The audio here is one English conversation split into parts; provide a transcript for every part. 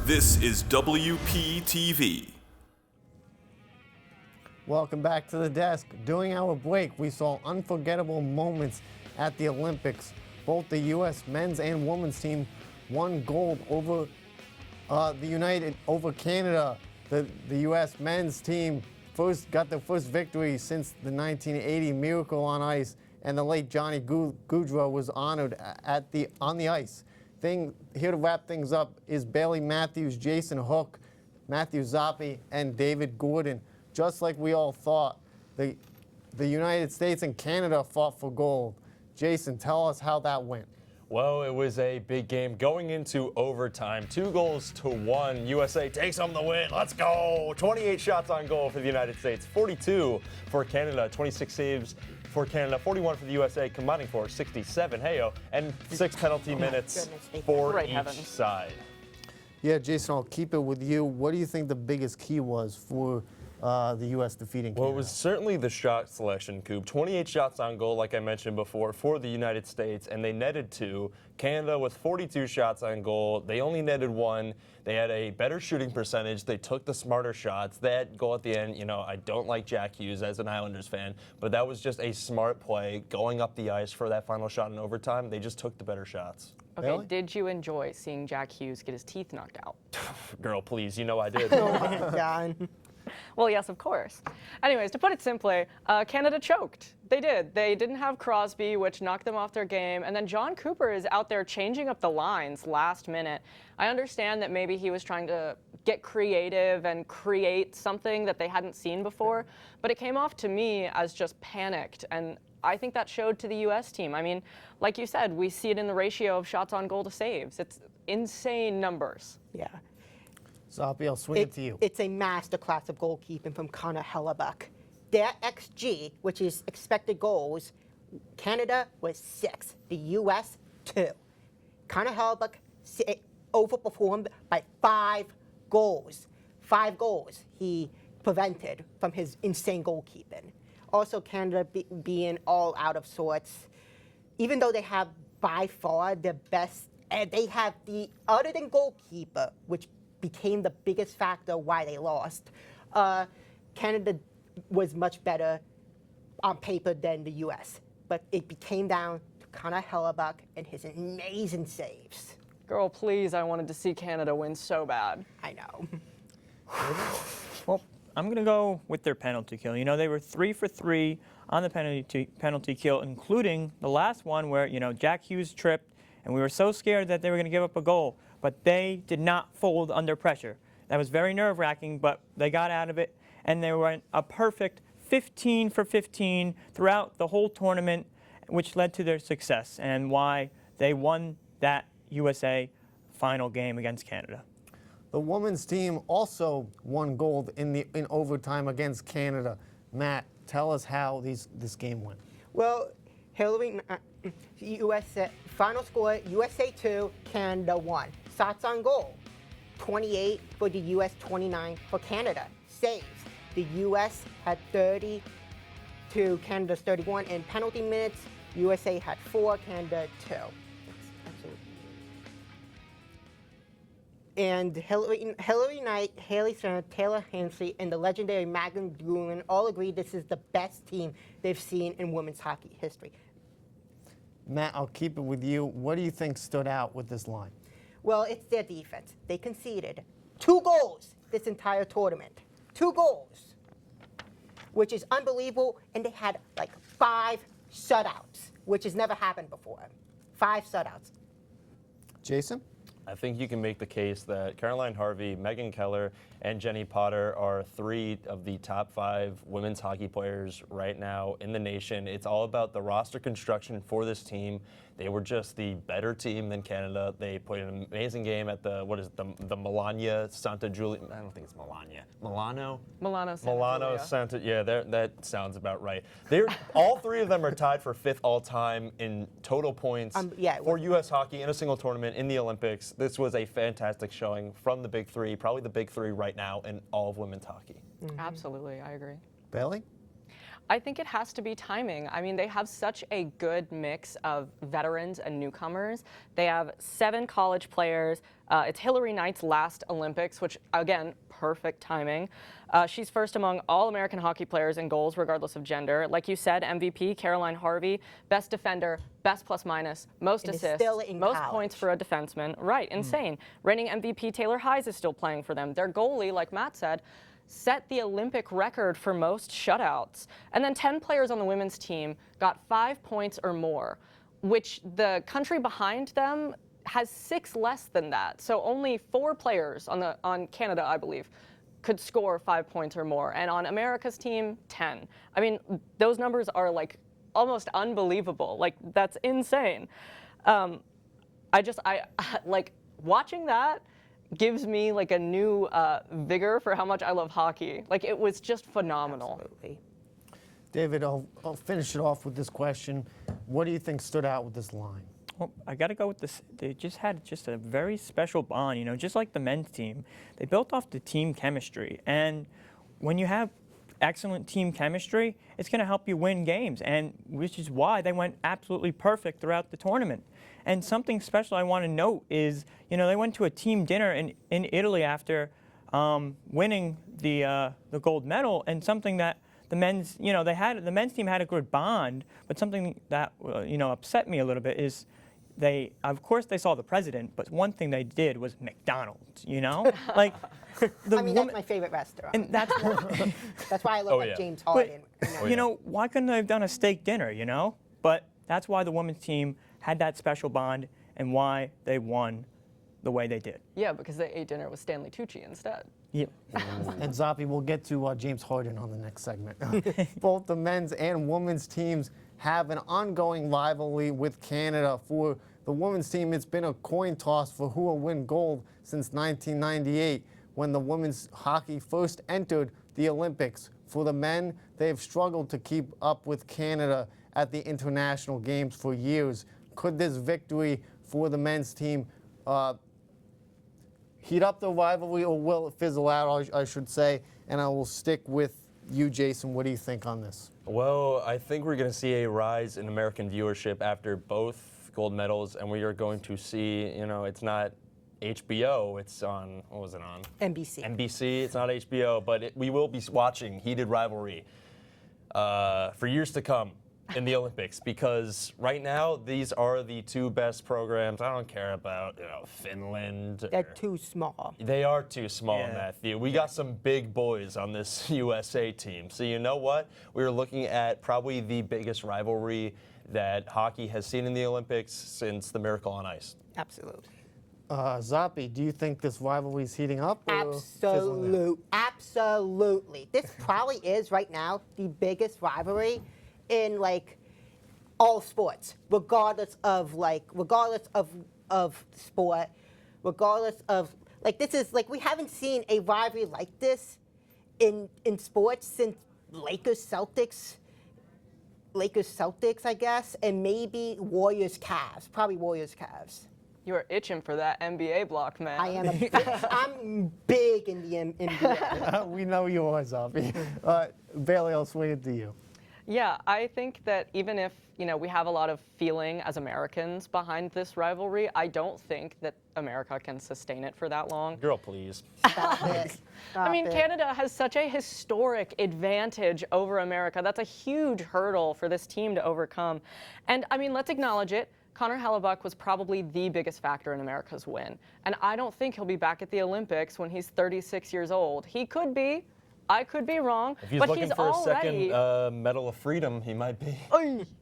This is WPTV. Welcome back to the desk. During our break, we saw unforgettable moments at the Olympics. Both the U.S. men's and women's team won gold over over Canada. The U.S. men's team got their first victory since the 1980 Miracle on Ice, and the late Johnny Gaudreau was honored on the ice. Here to wrap things up is Baylee Matthews, Jason Hook, Matthew Zoppi, and David Gordon. Just like we all thought, the United States and Canada fought for gold. Jason, tell us how that went. Well, it was a big game going into overtime. 2-1. USA takes home the win. Let's go. 28 shots on goal for the United States, 42 for Canada, 26 saves for Canada, 41 for the USA, combining for 67, and 6 penalty minutes for each side. Yeah, Jason, I'll keep it with you. What do you think the biggest key was for the U.S. defeating Canada? Well, it was certainly the shot selection, Coop. 28 shots on goal, like I mentioned before, for the United States, and they netted 2. Canada with 42 shots on goal. They only netted 1. They had a better shooting percentage. They took the smarter shots. That goal at the end, I don't like Jack Hughes as an Islanders fan, but that was just a smart play going up the ice for that final shot in overtime. They just took the better shots. Okay, Really? Did you enjoy seeing Jack Hughes get his teeth knocked out? Girl, please, I did. Oh my God. Well, yes, of course. Anyways, to put it simply, Canada choked. They did. They didn't have Crosby, which knocked them off their game. And then John Cooper is out there changing up the lines last minute. I understand that maybe he was trying to get creative and create something that they hadn't seen before, but it came off to me as just panicked. And I think that showed to the U.S. team. I mean, like you said, we see it in the ratio of shots on goal to saves. It's insane numbers. Yeah. Zoppi, I'll swing it to you. It's a masterclass of goalkeeping from Connor Hellebuyck. Their XG, which is expected goals, Canada was 6, the U.S. 2. Connor Hellebuyck overperformed by 5 goals. 5 goals he prevented from his insane goalkeeping. Also, Canada being all out of sorts. Even though they have by far the best, they have the, other than goalkeeper, which became the biggest factor why they lost, Canada was much better on paper than the U.S. But it came down to Connor Hellebuyck and his amazing saves. Girl, please, I wanted to see Canada win so bad. I know. Well, I'm going to go with their penalty kill. They were 3 for 3 on the penalty kill, including the last one where, Jack Hughes tripped, and we were so scared that they were going to give up a goal. But they did not fold under pressure. That was very nerve-wracking, but they got out of it, and they went a perfect 15 for 15 throughout the whole tournament, which led to their success and why they won that USA final game against Canada. The women's team also won gold in overtime against Canada. Matt, tell us how this game went. Well, USA, final score, USA 2, Canada 1. Shots on goal, 28 for the U.S., 29 for Canada. Saves, the U.S. had 30 to Canada's 31. And penalty minutes, USA had 4, Canada 2. And Hillary Knight, Haley Stern, Taylor Hensley, and the legendary Megan Gruen all agree this is the best team they've seen in women's hockey history. Matt, I'll keep it with you. What do you think stood out with this line? Well, it's their defense. They conceded 2 goals this entire tournament. 2 goals, which is unbelievable. And they had like 5 shutouts, which has never happened before. 5 shutouts. Jason? I think you can make the case that Caroline Harvey, Megan Keller, and Jenny Potter are 3 of the top 5 women's hockey players right now in the nation. It's all about the roster construction for this team. They were just the better team than Canada. They played an amazing game at the Melania Santa Julia. I don't think it's Melania. Milano Milano Santa. Yeah, that sounds about right. All 3 of them are tied for 5th all time in total points for U.S. hockey in a single tournament in the Olympics. This was a fantastic showing from the big 3, probably the big 3 right now in all of women's hockey. Mm-hmm. Absolutely, I agree. Baylee? I think it has to be timing. I mean, they have such a good mix of veterans and newcomers. They have 7 college players. It's Hillary Knight's last Olympics, which, again, perfect timing. She's first among all American hockey players in goals, regardless of gender. Like you said, MVP, Caroline Harvey, best defender, best plus minus, most assists, most points for a defenseman. Right, insane. Reigning MVP Taylor Hayes is still playing for them. Their goalie, like Matt said, set the Olympic record for most shutouts. And then 10 players on the women's team got 5 points or more, which the country behind them has 6 less than that. So only 4 players on Canada, I believe, could score 5 points or more. And on America's team, 10. I mean, those numbers are like almost unbelievable. Like, that's insane. I like watching that gives me like a new vigor for how much I love hockey. Like, it was just phenomenal. Absolutely. David, I'll finish it off with this question. What do you think stood out with this line? Well, I got to go with this. They just had a very special bond, you know, just like the men's team. They built off the team chemistry. And when you have excellent team chemistry, it's going to help you win games, and which is why they went absolutely perfect throughout the tournament. And something special I want to note is, you know, they went to a team dinner in Italy after winning the gold medal, and something that the men's, you know, the men's team had a good bond, but something that you know, upset me a little bit is of course they saw the president, but one thing they did was McDonald's, you know? Like, I mean, that's my favorite restaurant. and that's That's why I look like James Harden. you know, why couldn't they have done a steak dinner, you know? But that's why the women's team had that special bond and why they won the way they did. Yeah, because they ate dinner with Stanley Tucci instead. Yep. And Zoppi, we'll get to James Harden on the next segment. Both the men's and women's teams have an ongoing rivalry with Canada. For the women's team, it's been a coin toss for who will win gold since 1998, when the women's hockey first entered the Olympics. For the men, they have struggled to keep up with Canada at the international games for years. Could this victory for the men's team heat up the rivalry, or will it fizzle out, I should say? And I will stick with you, Jason. What do you think on this? Well, I think we're going to see a rise in American viewership after both gold medals, and we are going to see, you know, it's not HBO, it's on, what was it on? NBC. NBC, it's not HBO, but we will be watching heated rivalry for years to come in the Olympics, because right now these are the 2 best programs. I don't care about, you know, Finland. They're too small. They are too small, Yeah. Matthew. We got some big boys on this USA team. So you know what? We're looking at probably the biggest rivalry that hockey has seen in the Olympics since the Miracle on Ice. Absolutely. Zoppi, do you think this rivalry is heating up? Or fizzling out? Absolutely. This probably is right now the biggest rivalry in like all sports, regardless of sport, regardless of like, this is like, we haven't seen a rivalry like this in sports since Lakers Celtics, I guess, and maybe Warriors Cavs, probably Warriors Cavs. You are itching for that NBA block, man. I am I'm big in the NBA. We know you are, Zoppi. Baylee, I'll swing it to you. Yeah, I think that even if, you know, we have a lot of feeling as Americans behind this rivalry, I don't think that America can sustain it for that long. Girl, please. Stop it. I mean, Stop it. Canada has such a historic advantage over America. That's a huge hurdle for this team to overcome. And I mean, let's acknowledge it. Connor Hellebuyck was probably the biggest factor in America's win. And I don't think he'll be back at the Olympics when he's 36 years old. He could be. I could be wrong. If he's but looking he's for already, a second Medal of Freedom, he might be.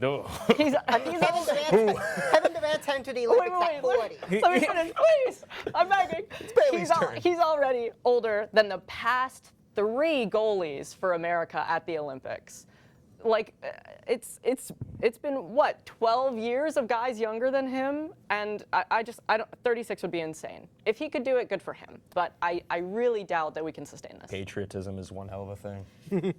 No. He's Kevin Durant's entered the Olympics at 40. Let me finish, please. I'm begging. Baylee's turn. He's already older than the past 3 goalies for America at the Olympics. Like, it's been what, 12 years of guys younger than him, and I don't. 36 would be insane. If he could do it, good for him. But I really doubt that we can sustain this. Patriotism is one hell of a thing.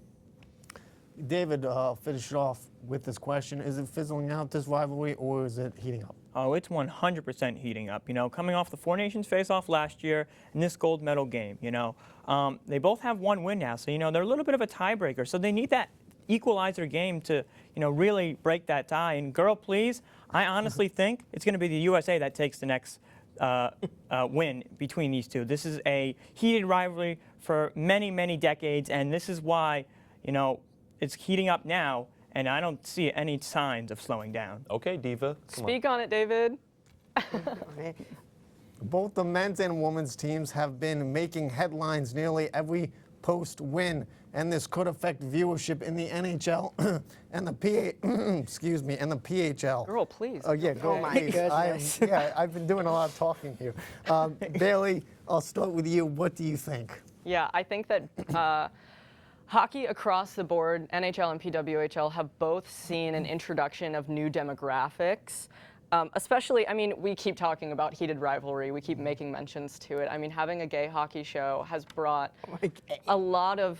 David, finish it off with this question. Is it fizzling out, this rivalry, or is it heating up? Oh, it's 100% heating up. You know, coming off the Four Nations face-off last year and this gold medal game, you know, they both have 1 win now. So, you know, they're a little bit of a tiebreaker. So they need that equalizer game to, really break that tie. And girl, please, I honestly think it's going to be the USA that takes the next win between these two. This is a heated rivalry for many, many decades, and this is why, it's heating up now, and I don't see any signs of slowing down. Okay, Diva. Speak on it, David. Both the men's and women's teams have been making headlines nearly every post-win, and this could affect viewership in the NHL and the and the PHL. Girl, please. Oh yeah, go Oh, my please. goodness. I've been doing a lot of talking here. Baylee, I'll start with you. What do you think? Yeah, I think that hockey across the board, NHL and PWHL, have both seen an introduction of new demographics. Especially, we keep talking about heated rivalry. We keep making mentions to it. Having a gay hockey show has brought a lot of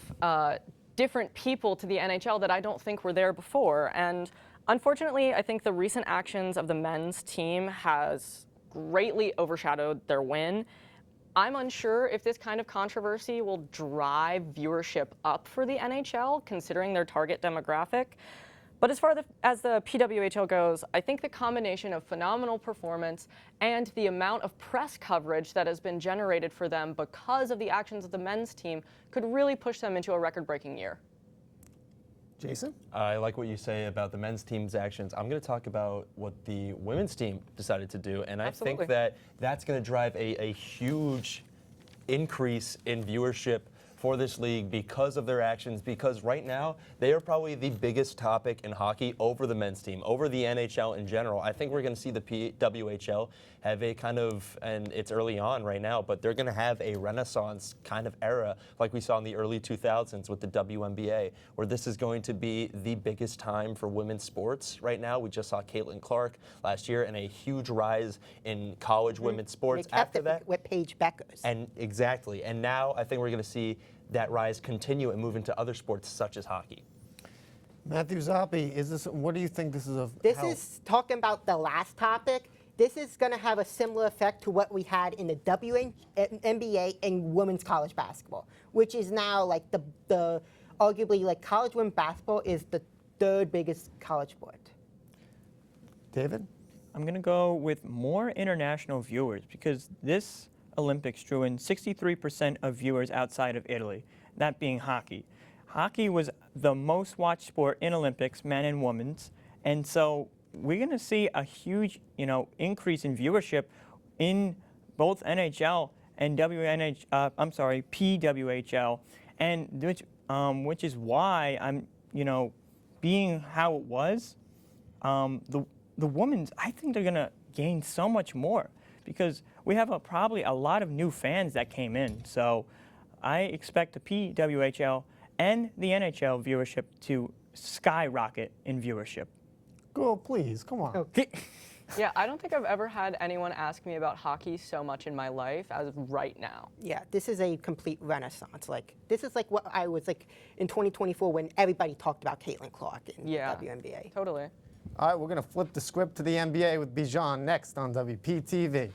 different people to the NHL that I don't think were there before. And unfortunately, I think the recent actions of the men's team has greatly overshadowed their win. I'm unsure if this kind of controversy will drive viewership up for the NHL, considering their target demographic. But as far as the PWHL goes, I think the combination of phenomenal performance and the amount of press coverage that has been generated for them because of the actions of the men's team could really push them into a record-breaking year. Jason? I like what you say about the men's team's actions. I'm going to talk about what the women's team decided to do, and I think that that's going to drive a huge increase in viewership for this league because of their actions, because right now they are probably the biggest topic in hockey over the men's team, over the NHL in general. I think we're going to see the PWHL have a kind of, and it's early on right now, but they're going to have a renaissance kind of era like we saw in the early 2000s with the WNBA, where this is going to be the biggest time for women's sports right now. We just saw Clarke last year and a huge rise in college women's sports after that. With Paige Beckers. And exactly. And now I think we're going to see that rise continue and move into other sports such as hockey. Matthew Zoppi, what do you think this is of This help? is talking about the last topic. This is going to have a similar effect to what we had in the WNBA and women's college basketball, which is now like the arguably like college women's basketball is the third biggest college sport. David? I'm going to go with more international viewers because this Olympics drew in 63% of viewers outside of Italy, that being hockey. Hockey was the most watched sport in Olympics, men and women's, and so we're going to see a huge, increase in viewership in both NHL and PWHL, and which is why I'm, being how it was, the women's, I think they're going to gain so much more because we have probably a lot of new fans that came in. So I expect the PWHL and the NHL viewership to skyrocket in viewership. Girl, please, come on. Okay. Yeah, I don't think I've ever had anyone ask me about hockey so much in my life as of right now. Yeah, this is a complete renaissance. Like, this is like what I was like in 2024 when everybody talked about Clarke in the WNBA. Totally. All right, we're going to flip the script to the NBA with Bijan next on WPTV.